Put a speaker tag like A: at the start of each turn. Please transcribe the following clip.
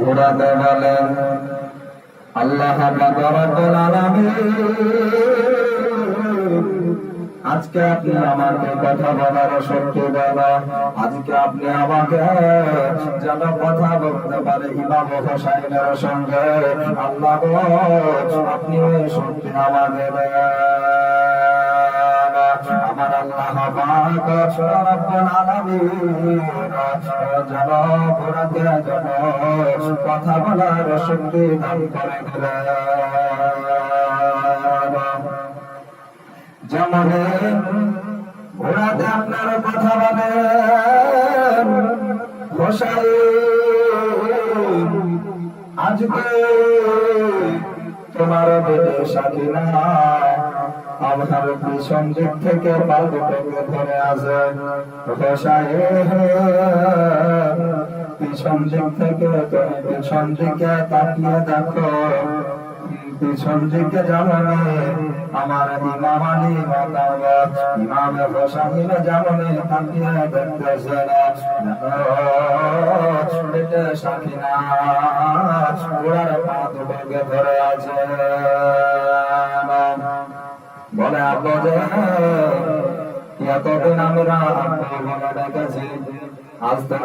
A: ঘোরাতে বলেন আল্লাহ পাক রব্বুল আলামিন আজকে আপনি আমাকে কথা বলার শক্তি দেন, আজকে আপনি আমাকে যেন কথা বলতে পারে ইমাম হোসাইনের সঙ্গে। আল্লাহ আপনি ওই শক্তি আমাকে দেন। আমার আল্লাহ পাক রব্বুল আলামিন যেন ঘোরাতে যেন কথা বলার শক্তি দান করে দিলেন। যেমন ঘোড়াতে আপনার কথা বলেন হোসাইন, আজকে তোমার বেটে সাকিনা আমার পিছন দিক থেকে পা দুটোকে ধরে আসে। হোসাইন পিছন দিক থেকে তুমি পিছন দিকে তাকিয়ে দেখো, পিছন দিকে জামানে আমার ইমাম আলী মাতাওয়াত ইমাম হোসাইন জামানে তাকিয়ে দেখতেছে বেটে সাকিনা ঘোড়ার পা দুটোকে ধরে আছে। বলে আব্বা যে এতদিন আমরা আব্বা বলে ডেকেছি, আজ